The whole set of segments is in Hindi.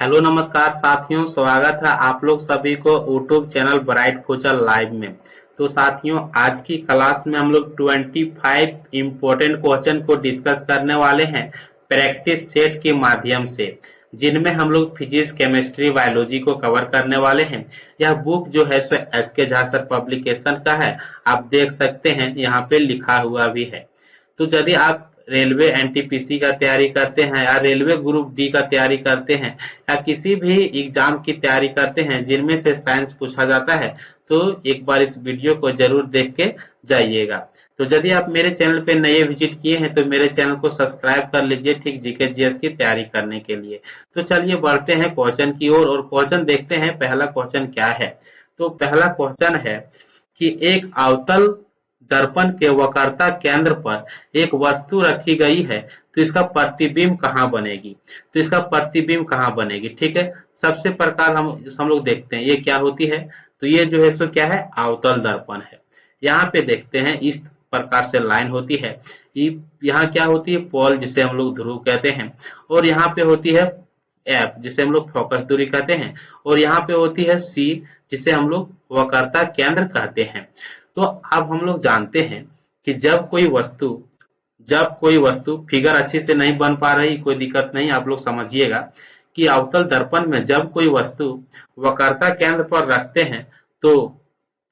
हेलो नमस्कार साथियों, स्वागत है आप लोग सभी को YouTube channel bright future live में। तो साथियों, आज की क्लास में हम लोग 25 इम्पोर्टेंट क्वेश्चन को डिस्कस करने वाले हैं प्रैक्टिस सेट के माध्यम से, जिनमें हम लोग फिजिक्स, केमिस्ट्री, बायोलॉजी को कवर करने वाले हैं। यह बुक जो है सो एसके झा सर पब्लिकेशन का है, आप देख सकते हैं यहाँ पे लिखा हुआ भी है। तो यदि आप रेलवे एनटीपीसी का तैयारी करते हैं या रेलवे ग्रुप डी का तैयारी करते हैं या किसी भी एग्जाम की तैयारी करते हैं जिनमें से साइंस पूछा जाता है, तो एक बार इस वीडियो को जरूर देख के जाइएगा। तो यदि आप मेरे चैनल पे नए विजिट किए हैं तो मेरे चैनल को सब्सक्राइब कर लीजिए, ठीक जीके जीएस की तैयारी करने के लिए। तो चलिए बढ़ते हैं क्वेश्चन की ओर और क्वेश्चन देखते हैं पहला क्वेश्चन क्या है। तो पहला क्वेश्चन है कि एक अवतल दर्पण के वक्रता केंद्र पर एक वस्तु रखी गई है, तो इसका प्रतिबिंब कहाँ बनेगी। तो इसका प्रतिबिंब कहाँ बनेगी, ठीक है। सबसे प्रकार हम लोग देखते हैं ये क्या होती है। तो ये जो है सो क्या है, अवतल दर्पण है। यहाँ पे देखते हैं इस प्रकार से लाइन होती है। यहाँ क्या होती है, पोल जिसे हम लोग ध्रुव कहते हैं, और यहाँ पे होती है एफ जिसे हम लोग फोकस दूरी कहते हैं, और यहाँ पे होती है सी जिसे हम लोग वक्रता केंद्र कहते हैं। तो अब हम लोग जानते हैं कि जब कोई वस्तु फिगर अच्छी से नहीं बन पा रही, कोई दिक्कत नहीं, आप लोग समझिएगा कि अवतल दर्पण में जब कोई वस्तु वक्रता केंद्र पर रखते हैं तो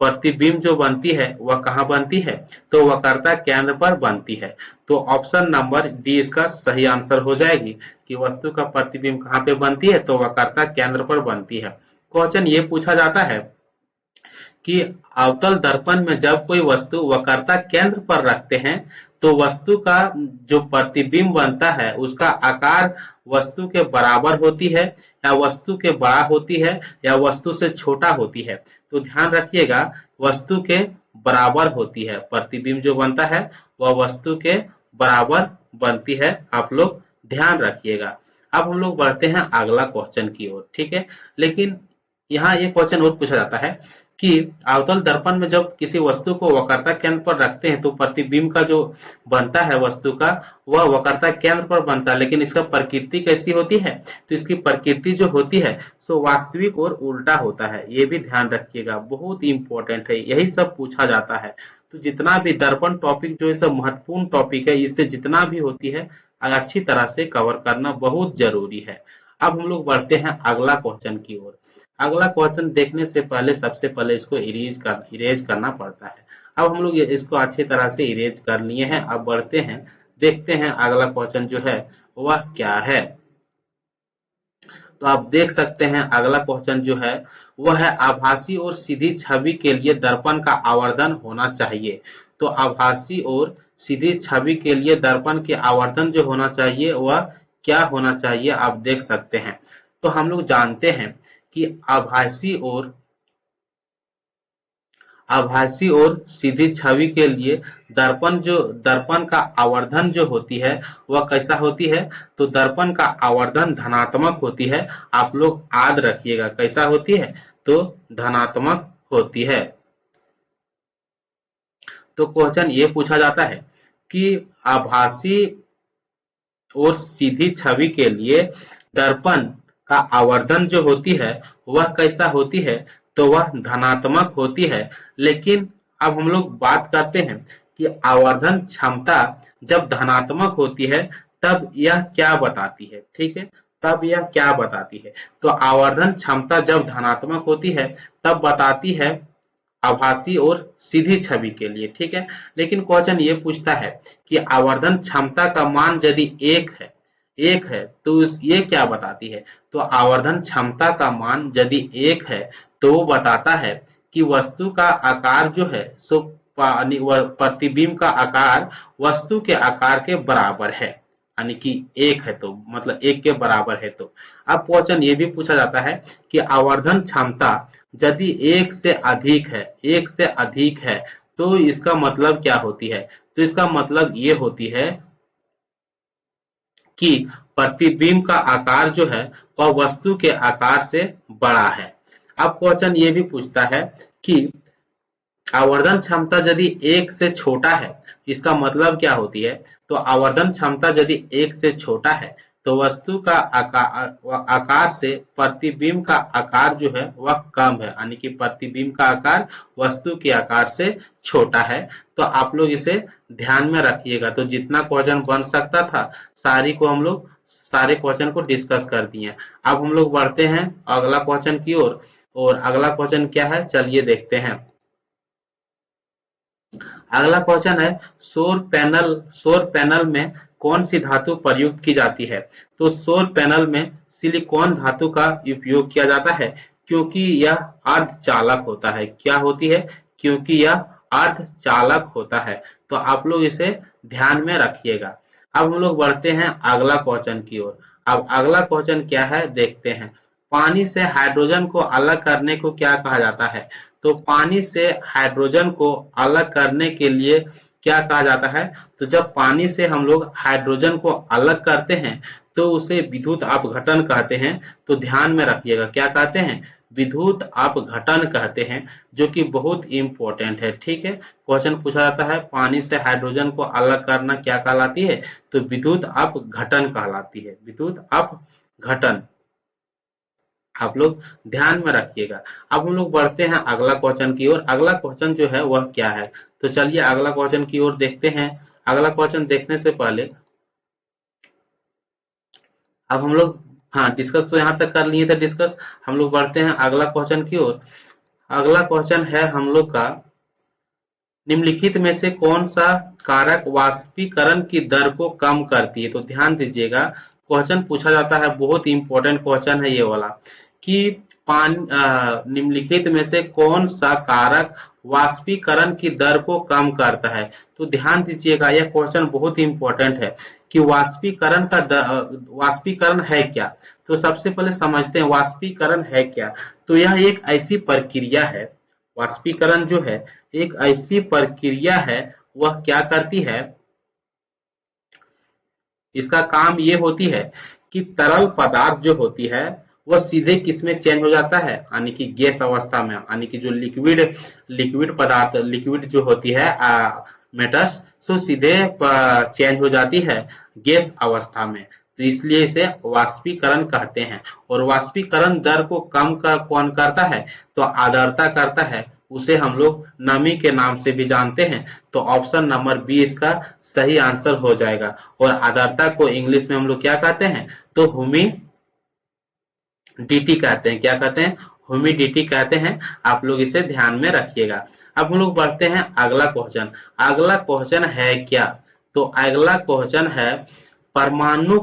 प्रतिबिंब जो बनती है वह कहाँ बनती है, तो वक्रता केंद्र पर बनती है। तो ऑप्शन नंबर डी इसका सही आंसर हो जाएगी कि वस्तु का प्रतिबिंब कहाँ पे बनती है, तो वक्रता केंद्र पर बनती है। क्वेश्चन ये पूछा जाता है कि अवतल दर्पण में जब कोई वस्तु वक्रता केंद्र पर रखते हैं तो वस्तु का जो प्रतिबिंब बनता है उसका आकार वस्तु के बराबर होती है या वस्तु के बड़ा होती है या वस्तु से छोटा होती है। तो ध्यान रखिएगा, वस्तु के बराबर होती है, प्रतिबिंब जो बनता है वह वस्तु के बराबर बनती है, आप लोग ध्यान रखिएगा। अब हम लोग बढ़ते हैं अगला क्वेश्चन की ओर, ठीक है। लेकिन यहाँ एक क्वेश्चन और पूछा जाता है कि अवतल दर्पण में जब किसी वस्तु को वक्रता केंद्र पर रखते हैं तो प्रतिबिंब का जो बनता है वस्तु का वह वक्रता केंद्र पर बनता है, लेकिन इसका प्रकृति कैसी होती है, तो इसकी प्रकृति जो होती है सो वास्तविक और उल्टा होता है। ये भी ध्यान रखिएगा, बहुत इंपॉर्टेंट है, यही सब पूछा जाता है। तो जितना भी दर्पण टॉपिक जो है सब महत्वपूर्ण टॉपिक है, इससे जितना भी होती है अच्छी तरह से कवर करना बहुत जरूरी है। अब हम लोग बढ़ते हैं अगला क्वेश्चन की ओर। अगला क्वेश्चन देखने से पहले सबसे पहले इसको इरेज करना पड़ता है। अब हम लोग इसको अच्छी तरह से इरेज कर लिए हैं। अब बढ़ते हैं, देखते हैं अगला क्वेश्चन जो है वह क्या है। तो आप देख सकते हैं अगला क्वेश्चन जो है वह है आभासी और सीधी छवि के लिए दर्पण का आवर्धन होना चाहिए। तो आभासी और सीधी छवि के लिए दर्पण के आवर्धन जो होना चाहिए वह क्या होना चाहिए, आप देख सकते हैं। तो हम लोग जानते हैं कि आभासी और सीधी छवि के लिए दर्पण का आवर्धन जो होती है वह कैसा होती है, तो दर्पण का आवर्धन धनात्मक होती है। आप लोग याद रखिएगा कैसा होती है, तो धनात्मक होती है। तो क्वेश्चन ये पूछा जाता है कि आभासी और सीधी छवि के लिए दर्पण का आवर्धन जो होती है वह कैसा होती है, तो वह धनात्मक होती है। लेकिन अब हम लोग बात करते हैं कि आवर्धन क्षमता जब धनात्मक होती है तब यह क्या बताती है, ठीक है, तब यह क्या बताती है। तो आवर्धन क्षमता जब धनात्मक होती है तब बताती है आभासी और सीधी छवि के लिए, ठीक है। लेकिन क्वेश्चन ये पूछता है कि आवर्धन क्षमता का मान यदि एक है तो ये क्या बताती है, तो आवर्धन क्षमता का मान यदि एक है तो वो बताता है कि वस्तु का आकार जो है सो प्रतिबिंब का आकार वस्तु के आकार के बराबर है, यानी कि एक है तो मतलब एक के बराबर है। तो अब क्वेश्चन ये भी पूछा जाता है कि आवर्धन क्षमता यदि एक से अधिक है तो इसका मतलब क्या होती है, तो इसका मतलब ये होती है कि प्रतिबिंब का आकार जो है वह वस्तु के आकार से बड़ा है। अब क्वेश्चन ये भी पूछता है कि आवर्धन क्षमता यदि एक से छोटा है, इसका मतलब क्या होती है, तो आवर्धन क्षमता यदि एक से छोटा है तो वस्तु का आकार से प्रतिबिंब का आकार जो है वह कम है, यानी कि प्रतिबिंब का आकार वस्तु के आकार से छोटा है। तो आप लोग इसे ध्यान में रखिएगा। तो जितना क्वेश्चन बन सकता था सारे क्वेश्चन को डिस्कस कर दिए। अब हम लोग बढ़ते हैं अगला क्वेश्चन की ओर, और अगला क्वेश्चन क्या है चलिए देखते हैं। अगला क्वेश्चन है सौर पैनल में कौन सी धातु प्रयुक्त की जाती है? तो सौर पैनल में सिलिकॉन धातु का उपयोग किया जाता है, क्योंकि यह अर्धचालक होता है। क्या होती है? क्योंकि यह अर्धचालक होता है। तो आप लोग इसे ध्यान में रखिएगा। अब हम लोग बढ़ते हैं अगला क्वेश्चन की ओर। अब अगला क्वेश्चन क्या है देखते हैं। पानी से हाइड्रोजन को अलग करने को क्या कहा जाता है? तो पानी से हाइड्रोजन को अलग करने के लिए क्या कहा जाता है? तो जब पानी से हम लोग हाइड्रोजन को अलग करते हैं तो उसे विद्युत अपघटन कहते हैं। तो ध्यान में रखिएगा, क्या कहते हैं? विद्युत अपघटन कहते हैं, जो कि बहुत इंपॉर्टेंट है। ठीक है, क्वेश्चन पूछा जाता है पानी से हाइड्रोजन को अलग करना क्या कहलाती है? तो विद्युत अपघटन कहलाती है, विद्युत अपघटन। आप लोग ध्यान में रखिएगा। अब हम लोग बढ़ते हैं अगला क्वेश्चन की ओर। अगला क्वेश्चन जो है वह क्या है? तो चलिए अगला क्वेश्चन की ओर देखते हैं। अगला क्वेश्चन देखने से पहले अब हम लोग डिस्कस तो यहाँ तक कर लिए थे डिस्कस। हम लोग बढ़ते हैं अगला क्वेश्चन की ओर। अगला क्वेश्चन है हम लोग का, निम्नलिखित में से कौन सा कारक वाष्पीकरण की दर को कम करती है? तो ध्यान दीजिएगा, क्वेश्चन पूछा जाता है, बहुत इंपॉर्टेंट क्वेश्चन है ये वाला, कि निम्नलिखित में से कौन सा कारक वाष्पीकरण की दर को कम करता है? तो ध्यान दीजिएगा, यह क्वेश्चन बहुत इंपॉर्टेंट है कि वाष्पीकरण है क्या। तो सबसे पहले समझते हैं वाष्पीकरण है क्या। तो यह एक ऐसी प्रक्रिया है, वाष्पीकरण जो है एक ऐसी प्रक्रिया है, वह क्या करती है, इसका काम ये होती है कि तरल पदार्थ जो होती है वह सीधे किसमें चेंज हो जाता है, यानी कि गैस अवस्था में, यानी कि जो लिक्विड पदार्थ, लिक्विड जो होती है मेटल्स, सो सीधे चेंज हो जाती है गैस अवस्था में। तो इसलिए इसे वाष्पीकरण कहते हैं। और वाष्पीकरण दर को कम कौन करता है? तो आर्द्रता करता है, उसे हम लोग नमी के नाम से भी जानते हैं। तो ऑप्शन नंबर बी इसका सही आंसर हो जाएगा। और आर्द्रता को इंग्लिश में हम लोग क्या कहते हैं? तो ह्यूमिडिटी कहते हैं। क्या कहते हैं? ह्यूमिडिटी कहते हैं। आप लोग इसे ध्यान में रखिएगा। अब हम लोग बढ़ते हैं अगला क्वेश्चन। अगला क्वेश्चन है क्या? तो अगला क्वेश्चन है, परमाणु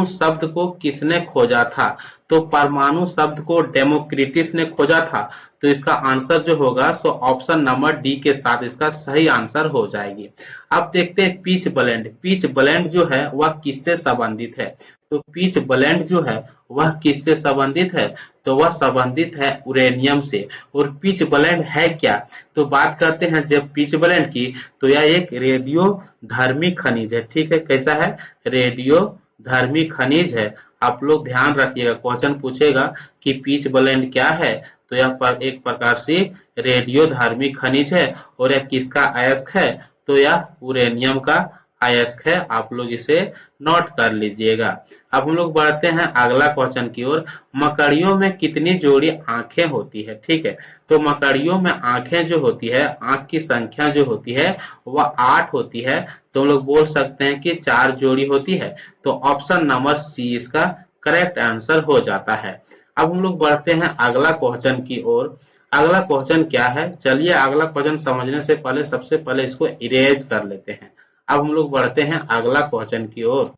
शब्द को किसने खोजा था? तो परमाणु शब्द को डेमोक्रिटस ने खोजा था। तो इसका आंसर जो होगा सो ऑप्शन नंबर डी के साथ इसका सही आंसर हो जाएगी। अब देखते हैं पिच ब्लेंड। पिच ब्लेंड जो है वह किससे संबंधित है? तो पिच ब्लेंड जो है वह किससे संबंधित है? तो वह संबंधित है यूरेनियम से। और पिच ब्लेंड है क्या? तो बात करते हैं जब पिच ब्लेंड की, तो यह एक रेडियोधर्मी खनिज है। ठीक है, कैसा है? रेडियोधर्मी खनिज है। आप लोग ध्यान रखिएगा, क्वेश्चन पूछेगा कि पिच ब्लेंड क्या है, तो यह एक प्रकार से रेडियोधर्मी खनिज है। और यह किसका अयस्क है? तो यह यूरेनियम का अयस्क है। आप लोग इसे नोट कर लीजिएगा। अब हम लोग बढ़ते हैं अगला क्वेश्चन की ओर। मकड़ियों में कितनी जोड़ी आंखें होती है? ठीक है, तो मकड़ियों में आंखें जो होती है, आंख की संख्या जो होती है वह 8 होती है। तो हम लोग बोल सकते हैं कि 4 जोड़ी होती है। तो ऑप्शन नंबर सी इसका करेक्ट आंसर हो जाता है। अब हम लोग बढ़ते हैं अगला क्वेश्चन की ओर। अगला क्वेश्चन क्या है? चलिए अगला क्वेश्चन समझने से पहले सबसे पहले इसको इरेज कर लेते हैं। अब हम लोग बढ़ते हैं अगला क्वेश्चन की ओर।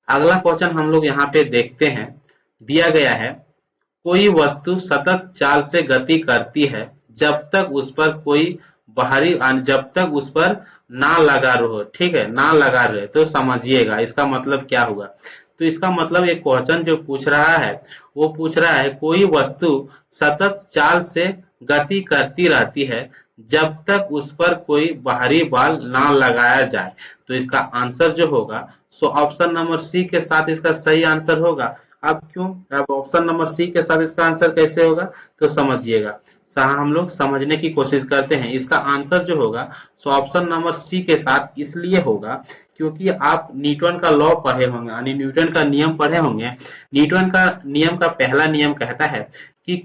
अगला क्वेश्चन हम लोग यहाँ पे देखते हैं, दिया गया है, कोई वस्तु सतत चाल से गति करती है जब तक उस पर कोई बाहरी, जब तक उस पर ना लगा रहो। ठीक है, ना लगा रहे। तो समझिएगा इसका मतलब क्या हुआ। तो इसका मतलब एक क्वेश्चन जो पूछ रहा है वो पूछ रहा है कोई वस्तु सतत चाल से गति करती रहती है जब तक उस पर कोई बाहरी बल ना लगाया जाए। तो इसका आंसर जो होगा सो ऑप्शन नंबर सी के साथ इसका सही आंसर होगा। अब क्यों, अब ऑप्शन नंबर सी के साथ इसका आंसर कैसे होगा, तो समझिएगा। हम लोग समझने की कोशिश करते हैं। इसका आंसर जो होगा सो ऑप्शन नंबर सी के साथ इसलिए होगा क्योंकि आप न्यूटन का लॉ पढ़े होंगे, यानी न्यूटन का नियम पढ़े होंगे। न्यूटन का नियम का पहला नियम कहता है कि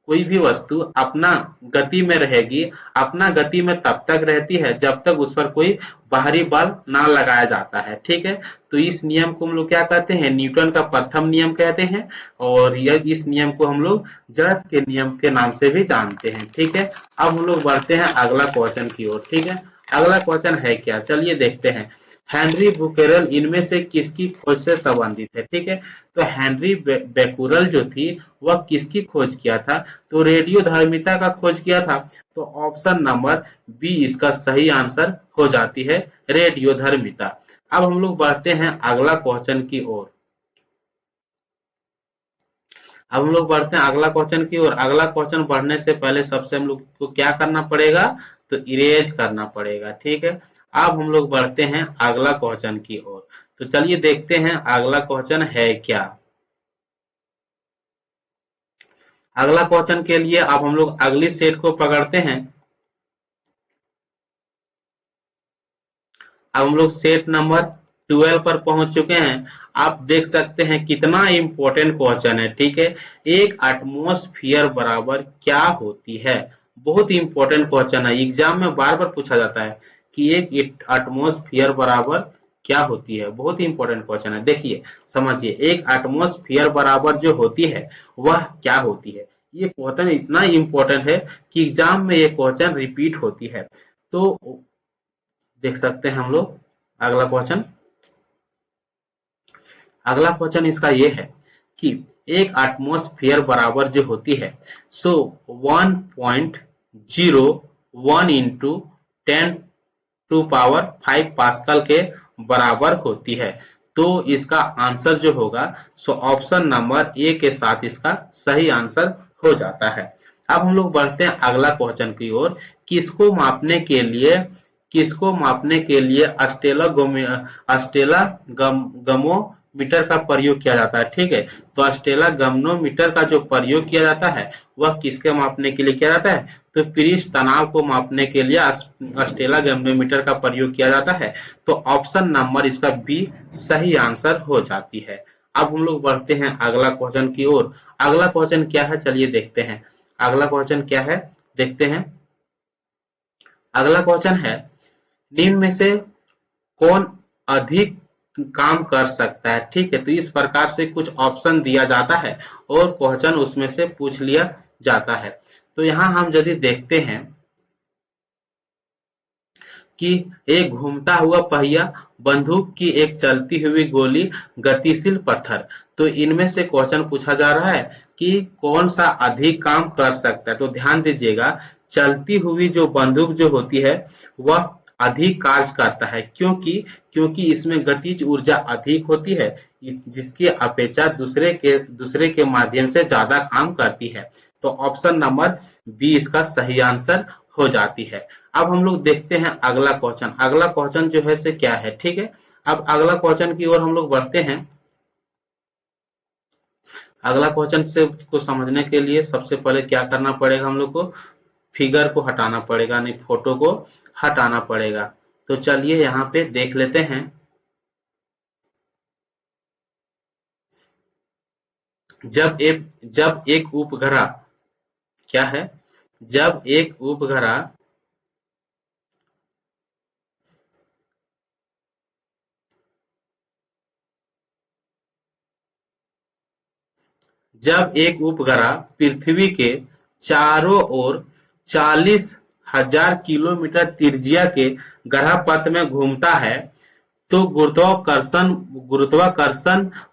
कोई भी वस्तु अपना गति में रहेगी, अपना गति में तब तक रहती है जब तक उस पर कोई बाहरी बल ना लगाया जाता है, ठीक है। तो इस नियम को हम लोग क्या कहते हैं, न्यूटन का प्रथम नियम कहते हैं, और यह इस नियम को हम लोग जड़त्व के नियम के नाम से भी जानते हैं, ठीक है। अब हम लोग बढ़ते हैं अगला क्वेश्चन की ओर, ठीक है। अगला क्वेश्चन है क्या, चलिए देखते हैं। हेनरी बुकेरल इनमें से किसकी खोज से संबंधित है, ठीक है। तो हेनरी बेकुरल जो थी वह किसकी खोज किया था, तो रेडियोधर्मिता का खोज किया था। तो ऑप्शन नंबर बी इसका सही आंसर हो जाती है, रेडियोधर्मिता। अब हम लोग बढ़ते हैं अगला क्वेश्चन की ओर। अब हम लोग बढ़ते हैं अगला क्वेश्चन की ओर। अगला क्वेश्चन बढ़ने से पहले सबसे हम लोग को क्या करना पड़ेगा, तो इरेज करना पड़ेगा, ठीक है। अब हम लोग बढ़ते हैं अगला क्वेश्चन की ओर। तो चलिए देखते हैं अगला क्वेश्चन है क्या। अगला क्वेश्चन के लिए अब हम लोग अगली सेट को पकड़ते हैं। अब हम लोग सेट नंबर 12 पर पहुंच चुके हैं। आप देख सकते हैं कितना इंपॉर्टेंट क्वेश्चन है, ठीक है। एक एटमॉस्फेयर बराबर क्या होती है, बहुत इंपॉर्टेंट क्वेश्चन है, एग्जाम में बार बार पूछा जाता है कि एक एटमॉस्फेयर बराबर क्या होती है, बहुत इंपॉर्टेंट क्वेश्चन है। देखिए समझिए, एक एटमॉस्फेयर बराबर जो होती है वह क्या होती है। ये क्वेश्चन इतना इंपॉर्टेंट है कि एग्जाम में ये क्वेश्चन रिपीट होती है। तो देख सकते हैं हम लोग अगला क्वेश्चन। अगला क्वेश्चन इसका ये है कि एक एटमॉस्फेयर बराबर जो होती है सो 1.01 इंटू 10⁵ पास्कल के बराबर होती है। तो इसका आंसर जो होगा सो ऑप्शन नंबर ए के साथ इसका सही आंसर हो जाता है। अब हम लोग बढ़ते हैं अगला क्वेश्चन की ओर। किसको मापने के लिए किसको मापने के लिए अस्टेलागमोमीटर का प्रयोग किया जाता है, ठीक है। तो अस्टेलागमोमीटर का जो प्रयोग किया जाता है वह किसके मापने के लिए किया जाता है, तो पृष्ठ तनाव को मापने के लिए अस्टेलागमोमीटर का प्रयोग किया जाता है। तो ऑप्शन नंबर इसका बी सही आंसर हो जाती है। अब हम लोग बढ़ते हैं अगला क्वेश्चन की ओर। अगला क्वेश्चन क्या है, चलिए देखते हैं। अगला क्वेश्चन क्या है, देखते हैं। अगला क्वेश्चन है, निम्न में से कौन अधिक काम कर सकता है, ठीक है। तो इस प्रकार से कुछ ऑप्शन दिया जाता है और क्वेश्चन उसमें से पूछ लिया जाता है। तो यहाँ हम यदि देखते हैं कि एक घूमता हुआ पहिया, बंदूक की एक चलती हुई गोली, गतिशील पत्थर। तो इनमें से क्वेश्चन पूछा जा रहा है कि कौन सा अधिक काम कर सकता है। तो ध्यान दीजिएगा, चलती हुई जो बंदूक जो होती है वह अधिक कार्य करता है, क्योंकि इसमें गतिज ऊर्जा अधिक होती है, जिसकी अपेक्षा दूसरे के माध्यम से ज्यादा काम करती है। तो ऑप्शन नंबर बी इसका सही आंसर हो जाती है। अब हम लोग देखते हैं अगला क्वेश्चन। अगला क्वेश्चन जो है से क्या है, ठीक है। अब अगला क्वेश्चन की ओर हम लोग बढ़ते हैं। अगला क्वेश्चन से को समझने के लिए सबसे पहले क्या करना पड़ेगा, हम लोग को फिगर को हटाना पड़ेगा, नहीं फोटो को हटाना पड़ेगा। तो चलिए यहाँ पे देख लेते हैं। जब एक उपग्रह क्या है, जब एक उपग्रह पृथ्वी के चारों ओर 40,000 किलोमीटर त्रिज्या के ग्रह पथ में घूमता है, तो गुरुत्वाकर्षण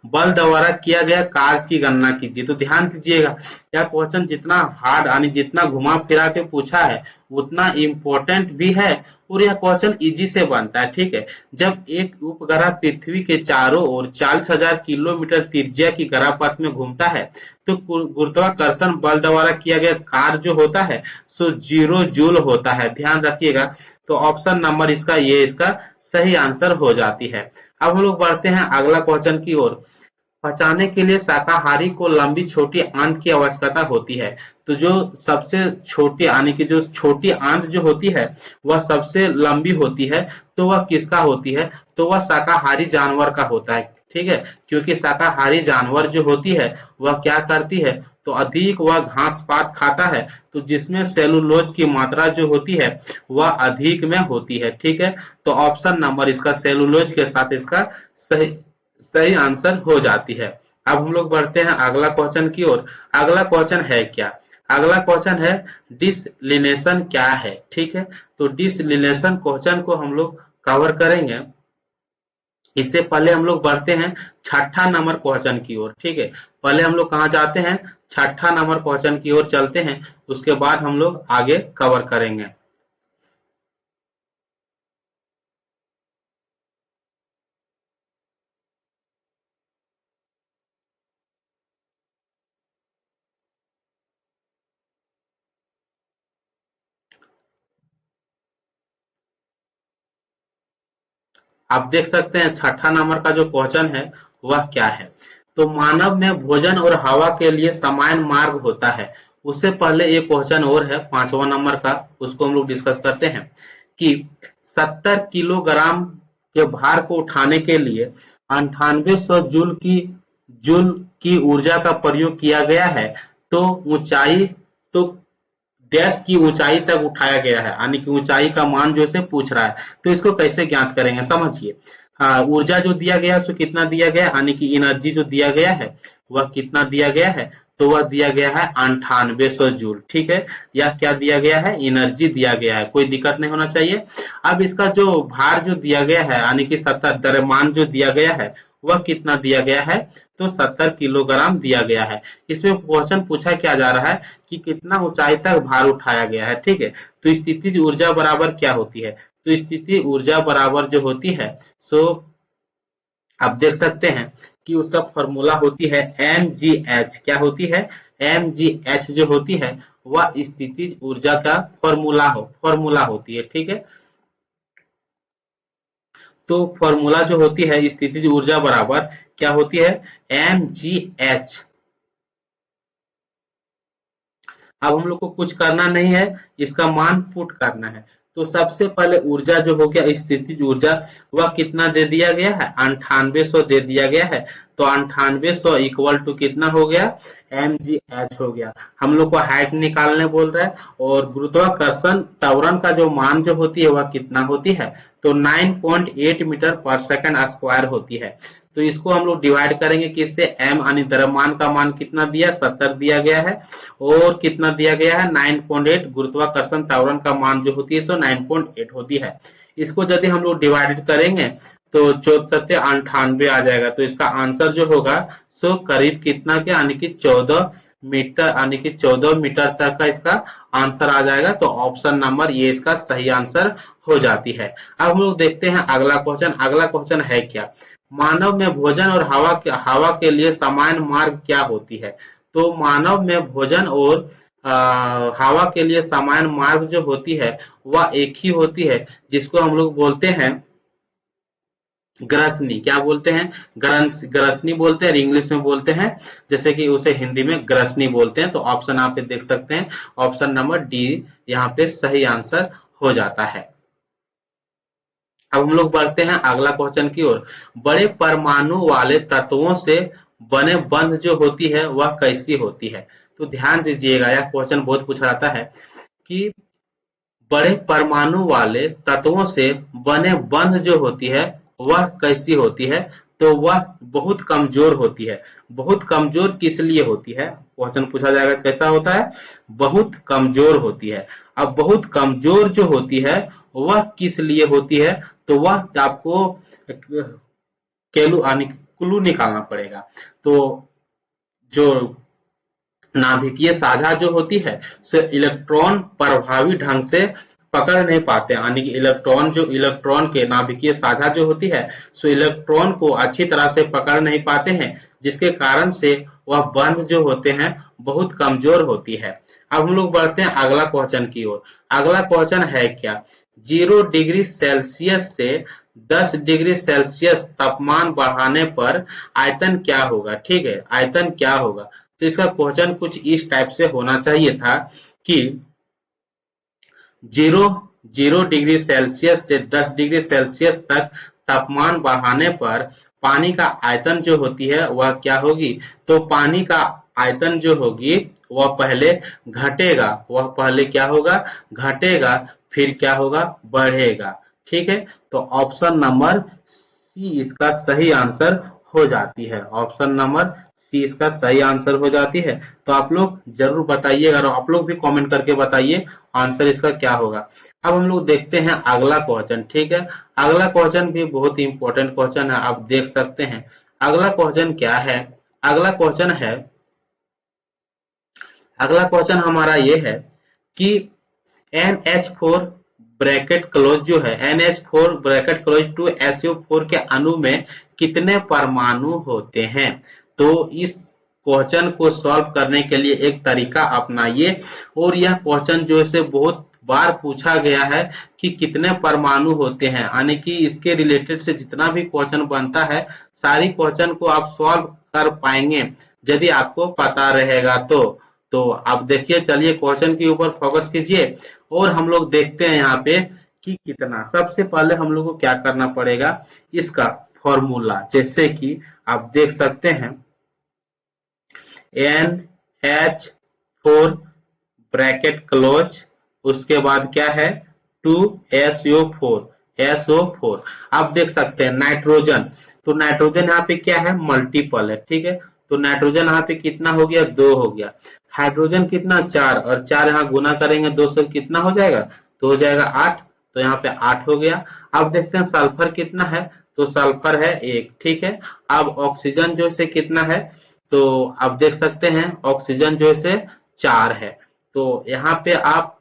बल द्वारा किया गया कार्य की गणना कीजिए। तो ध्यान दीजिएगा, यह क्वेश्चन जितना हार्ड यानी जितना घुमा फिरा के पूछा है उतना इम्पोर्टेंट भी है, और यह क्वेश्चन इजी से बनता है, ठीक है। जब एक उपग्रह पृथ्वी के चारों ओर 40,000 किलोमीटर त्रिज्या की ग्रह पथ में घूमता है, तो गुरुत्वाकर्षण बल द्वारा किया गया कार्य जो होता है सो 0 जूल होता है, ध्यान रखिएगा। तो ऑप्शन नंबर इसका सही आंसर हो जाती है। अब हम लोग बढ़ते हैं अगला क्वेश्चन की ओर। पचाने के लिए शाकाहारी को लंबी छोटी आंत की आवश्यकता होती है। तो जो सबसे छोटी यानी कि जो छोटी आंत जो होती है वह सबसे लंबी होती है, तो वह किसका होती है? तो वह शाकाहारी जानवर का होता है। ठीक है, क्योंकि शाकाहारी जानवर जो होती है वह क्या करती है? तो अधिक वह घास पात खाता है, तो जिसमें सेलुलोज की मात्रा जो होती है वह अधिक में होती है। ठीक है, तो ऑप्शन नंबर इसका सेलुलोज के साथ इसका सही सही आंसर हो जाती है। अब हम लोग बढ़ते हैं अगला क्वेश्चन की ओर। अगला क्वेश्चन है क्या? अगला क्वेश्चन है डिसलिनेशन क्या है? ठीक है, तो डिसलिनेशन क्वेश्चन को हम लोग कवर करेंगे। इससे पहले हम लोग बढ़ते हैं छठा नंबर क्वेश्चन की ओर। ठीक है, पहले हम लोग कहाँ जाते हैं? छठा नंबर क्वेश्चन की ओर चलते हैं, उसके बाद हम लोग आगे कवर करेंगे। आप देख सकते हैं छठा नंबर का जो क्वेश्चन है वह क्या है? तो मानव में भोजन और हवा के लिए समान मार्ग होता है। उससे पहले एक क्वेश्चन और है पांचवा नंबर का, उसको हम लोग डिस्कस करते हैं कि 70 किलोग्राम के भार को उठाने के लिए 9800 जूल की ऊर्जा का प्रयोग किया गया है। तो ऊंचाई तो डैश की ऊंचाई तक उठाया गया है, यानी कि ऊंचाई का मान जो से पूछ रहा है, तो इसको कैसे ज्ञात करेंगे समझिए। हाँ, ऊर्जा जो दिया गया है सो कितना दिया गया है, यानी कि एनर्जी जो दिया गया है वह कितना दिया गया है? तो वह दिया गया है 9800 जूल। ठीक है, यह क्या दिया गया है? एनर्जी दिया गया है, कोई दिक्कत नहीं होना चाहिए। अब इसका जो भार जो दिया गया है यानी कि 70 द्रव्यमान जो दिया गया है वह कितना दिया गया है? तो 70 किलोग्राम दिया गया है। इसमें क्वेश्चन पूछा क्या जा रहा है कि कितना ऊंचाई तक भार उठाया गया है। ठीक है, तो स्थितिज ऊर्जा बराबर क्या होती है? तो स्थिति ऊर्जा बराबर जो होती है सो आप देख सकते हैं कि उसका फॉर्मूला होती है mgh। क्या होती है? mgh जो होती है वह स्थितिज ऊर्जा का फॉर्मूला होती है। ठीक है, तो फॉर्मूला जो होती है स्थितिज ऊर्जा बराबर क्या होती है? mgh। अब हम लोग को कुछ करना नहीं है, इसका मान पुट करना है। तो सबसे पहले ऊर्जा जो हो गया स्थितिज ऊर्जा वह कितना दे दिया गया है? 9800 दे दिया गया है। तो 9800 इक्वल टू कितना हो गया? mgh हो गया। हम लोग को हाइट निकालने बोल रहा है, और गुरुत्वाकर्षण त्वरण का जो मान जो होती है वह कितना होती है? तो 9.8 मीटर पर सेकंड स्क्वायर होती है। तो इसको हम लोग डिवाइड करेंगे किससे? m यानी द्रव्यमान का मान कितना दिया? 70 दिया गया है, और कितना दिया गया है? 9.8। गुरुत्वाकर्षण त्वरण का मान जो होती है सो 9.8 होती है। इसको यदि हम लोग डिवाइडेड करेंगे तो 1498 आ जाएगा। तो इसका आंसर जो होगा सो करीब कितना के यानी कि 14 मीटर, यानी कि 14 मीटर तक का इसका आंसर आ जाएगा। तो ऑप्शन नंबर ये इसका सही आंसर हो जाती है। अब हम लोग देखते हैं अगला क्वेश्चन। अगला क्वेश्चन है क्या? मानव में भोजन और हवा के लिए समान मार्ग क्या होती है? तो मानव में भोजन और हवा के लिए समान मार्ग जो होती है वह एक ही होती है, जिसको हम लोग बोलते हैं ग्रसनी। क्या बोलते हैं? ग्रसनी बोलते हैं, इंग्लिश में बोलते हैं जैसे कि उसे हिंदी में ग्रसनी बोलते हैं। तो ऑप्शन आप देख सकते हैं, ऑप्शन नंबर डी यहाँ पे सही आंसर हो जाता है। अब हम लोग बढ़ते हैं अगला क्वेश्चन की ओर। बड़े परमाणु वाले तत्वों से बने बंध जो होती है वह कैसी होती है? तो ध्यान दीजिएगा, यह क्वेश्चन बहुत पूछा जाता है कि बड़े परमाणु वाले तत्वों से बने बंध जो होती है वह कैसी होती है? तो वह बहुत कमजोर होती है। बहुत कमजोर किस लिए होती है? क्वेश्चन पूछा जाएगा कैसा होता है? बहुत कमजोर होती है। अब बहुत कमजोर जो होती है वह किस लिए होती है? तो वह आपको क्लू निकालना पड़ेगा। तो जो नाभिकीय साझा जो होती है सो इलेक्ट्रॉन प्रभावी ढंग से पकड़ नहीं पाते, यानी कि इलेक्ट्रॉन के नाभिकीय साझा जो होती है सो इलेक्ट्रॉन को अच्छी तरह से पकड़ नहीं पाते हैं, जिसके कारण से वह बंध जो होते हैं बहुत कमजोर होती है। अब हम लोग बढ़ते हैं अगला क्वेश्चन की ओर। अगला क्वेश्चन है क्या? 0 डिग्री सेल्सियस से 10 डिग्री सेल्सियस तापमान बढ़ाने पर आयतन क्या होगा। ठीक है, आयतन क्या होगा। तो इसका क्वेश्चन कुछ इस टाइप से होना चाहिए था कि 0 डिग्री सेल्सियस से 10 डिग्री सेल्सियस तक तापमान बढ़ाने पर पानी का आयतन जो होती है वह क्या होगी। तो पानी का आयतन जो होगी वह पहले घटेगा, वह पहले क्या होगा, घटेगा, फिर क्या होगा, बढ़ेगा। ठीक है, तो ऑप्शन नंबर सी इसका सही आंसर हो जाती है। ऑप्शन नंबर सी इसका सही आंसर हो जाती है। तो आप लोग जरूर बताइएगा और आप लोग भी कमेंट करके बताइए आंसर इसका क्या होगा। अब हम लोग देखते हैं अगला क्वेश्चन। ठीक है, अगला क्वेश्चन भी बहुत ही इंपॉर्टेंट क्वेश्चन है, आप देख सकते हैं। अगला क्वेश्चन क्या है, अगला क्वेश्चन है, अगला क्वेश्चन हमारा ये है कि NH4 ब्रैकेट क्लोज जो है, NH4 bracket close to SO4 के अणु में कितने परमाणु होते हैं। तो इस क्वेश्चन को सॉल्व करने के लिए एक तरीका अपनाइए, और यह क्वेश्चन जो है बहुत बार पूछा गया है कि कितने परमाणु होते हैं, यानी कि इसके रिलेटेड से जितना भी क्वेश्चन बनता है सारी क्वेश्चन को आप सॉल्व कर पाएंगे यदि आपको पता रहेगा तो आप देखिए, चलिए क्वेश्चन के ऊपर फोकस कीजिए और हम लोग देखते हैं यहाँ पे कि कितना। सबसे पहले हम लोग को क्या करना पड़ेगा, इसका फॉर्मूला, जैसे कि आप देख सकते हैं NH4 ब्रैकेट क्लोज, उसके बाद क्या है 2SO4, SO4। आप देख सकते हैं नाइट्रोजन, तो नाइट्रोजन यहाँ पे क्या है, मल्टीपल है। ठीक है, तो नाइट्रोजन यहाँ पे कितना हो गया, 2 हो गया। हाइड्रोजन कितना, 4, और 4 यहाँ गुना करेंगे 2 से कितना हो जाएगा, तो हो जाएगा 8, तो यहाँ पे 8 हो गया। अब देखते हैं सल्फर कितना है, तो सल्फर है 1। ठीक है, अब ऑक्सीजन जो से कितना है, तो आप देख सकते हैं ऑक्सीजन जो से 4 है। तो यहाँ पे आप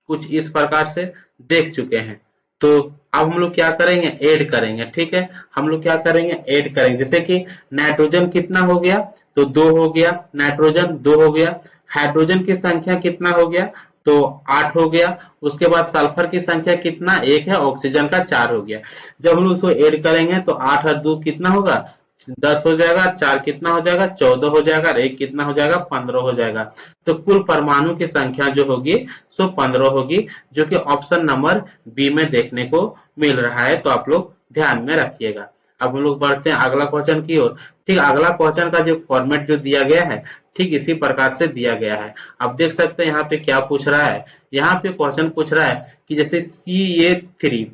कुछ इस प्रकार से देख चुके हैं। तो अब हम लोग क्या करेंगे, ऐड करेंगे। ठीक है, हम लोग क्या करेंगे, ऐड करेंगे। जैसे कि नाइट्रोजन कितना हो गया, तो 2 हो गया, नाइट्रोजन 2 हो गया। हाइड्रोजन की संख्या कितना हो गया, तो 8 हो गया। उसके बाद सल्फर की संख्या कितना, 1 है, ऑक्सीजन का 4 हो गया। जब हम लोग इसको ऐड करेंगे तो 8 और 2 कितना होगा, 10 हो जाएगा, 4 कितना हो जाएगा, 14 हो जाएगा, और 1 कितना हो जाएगा, 15 हो जाएगा। तो कुल परमाणु की संख्या जो होगी सो 15 होगी, जो कि ऑप्शन नंबर बी में देखने को मिल रहा है। तो आप लोग ध्यान में रखिएगा। अब हम लोग बढ़ते हैं अगला क्वेश्चन की ओर। ठीक, अगला क्वेश्चन का जो फॉर्मेट जो दिया गया है ठीक इसी प्रकार से दिया गया है। अब देख सकते हैं यहाँ पे क्या पूछ रहा है, यहाँ पे क्वेश्चन पूछ रहा है कि जैसे CA3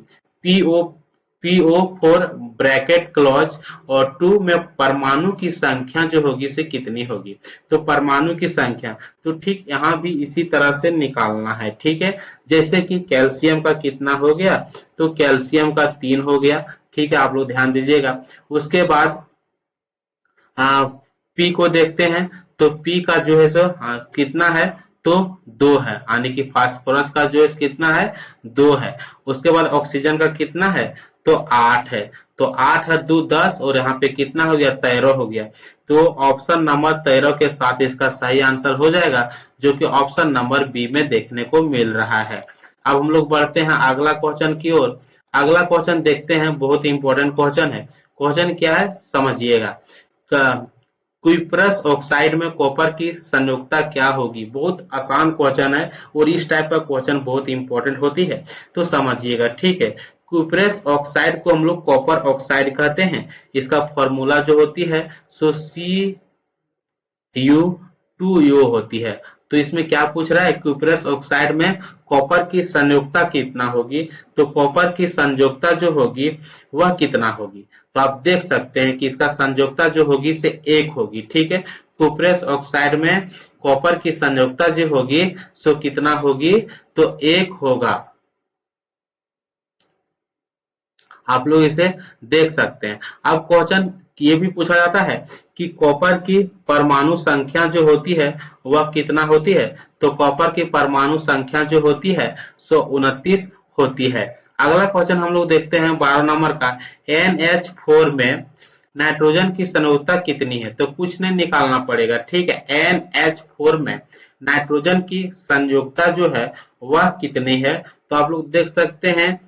PO4 ब्रैकेट क्लॉज और 2 में परमाणु की संख्या जो होगी से कितनी होगी। तो परमाणु की संख्या तो ठीक यहाँ भी इसी तरह से निकालना है। ठीक है, जैसे कि कैल्शियम का कितना हो गया, तो कैल्शियम का 3 हो गया। ठीक है, आप लोग ध्यान दीजिएगा। उसके बाद पी को देखते हैं, तो पी का जो है सो कितना है, तो 2 है, यानी कि फास्फोरस का जो है कितना है, 2 है। उसके बाद ऑक्सीजन का कितना है, तो 8 है। तो 8 है 2 10, और यहाँ पे कितना हो गया, 13 हो गया। तो ऑप्शन नंबर 13 के साथ इसका सही आंसर हो जाएगा, जो कि ऑप्शन नंबर बी में देखने को मिल रहा है। अब हम लोग बढ़ते हैं अगला क्वेश्चन की ओर। अगला क्वेश्चन देखते हैं, बहुत इंपॉर्टेंट क्वेश्चन है। क्वेश्चन क्या है समझिएगा, क्यूप्रस ऑक्साइड में कॉपर की संयुक्ता क्या होगी। बहुत आसान क्वेश्चन है और इस टाइप का क्वेश्चन बहुत इंपॉर्टेंट होती है, तो समझिएगा। ठीक है, क्यूप्रस ऑक्साइड को हम लोग कॉपर ऑक्साइड कहते हैं। इसका फॉर्मूला जो होती है सो Cu2O होती है। तो इसमें क्या पूछ रहा है, क्यूप्रस ऑक्साइड में कॉपर की संयुक्ता कितना होगी। तो कॉपर की संयुक्ता जो होगी वह कितना होगी, तो आप देख सकते हैं कि इसका संयुक्ता जो होगी से 1 होगी। ठीक है, क्यूप्रस ऑक्साइड में कॉपर की संयुक्ता जो होगी सो कितना होगी, तो 1 होगा। आप लोग इसे देख सकते हैं। अब क्वेश्चन ये भी पूछा जाता है कि कॉपर की परमाणु संख्या जो होती है वह कितना होती है। तो कॉपर की परमाणु संख्या जो होती है सो 29 होती है। अगला क्वेश्चन हम लोग देखते हैं 12 नंबर का, NH4 में नाइट्रोजन की संयुक्ता कितनी है। तो कुछ नहीं निकालना पड़ेगा। ठीक है, NH4 में नाइट्रोजन की संयुक्ता जो है वह कितनी है, तो आप लोग देख सकते हैं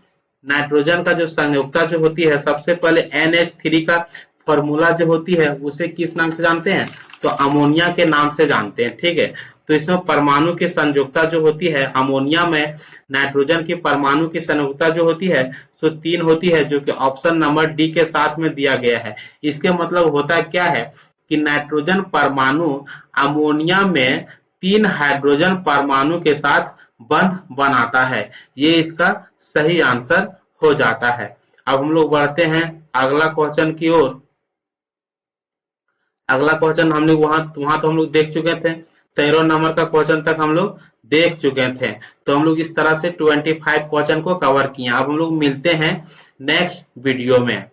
नाइट्रोजन का जो संयोजकता जो होती है, सबसे पहले NH3 का फॉर्मूला जो होती है उसे किस नाम से जानते हैं, तो अमोनिया के नाम से जानते हैं। ठीक है, तो इसमें परमाणु की संयोजकता जो होती है, अमोनिया में नाइट्रोजन की परमाणु की संयोजकता जो होती है सो 3 होती है, जो कि ऑप्शन नंबर डी के साथ में दिया गया है। इसके मतलब होता क्या है कि नाइट्रोजन परमाणु अमोनिया में 3 हाइड्रोजन परमाणु के साथ बंध बनाता है। ये इसका सही आंसर हो जाता है। अब हम लोग बढ़ते हैं अगला क्वेश्चन की ओर। अगला क्वेश्चन हम लोग वहां तो हम लोग देख चुके थे, 13 नंबर का क्वेश्चन तक हम लोग देख चुके थे। तो हम लोग इस तरह से 25 क्वेश्चन को कवर किए। अब हम लोग मिलते हैं नेक्स्ट वीडियो में।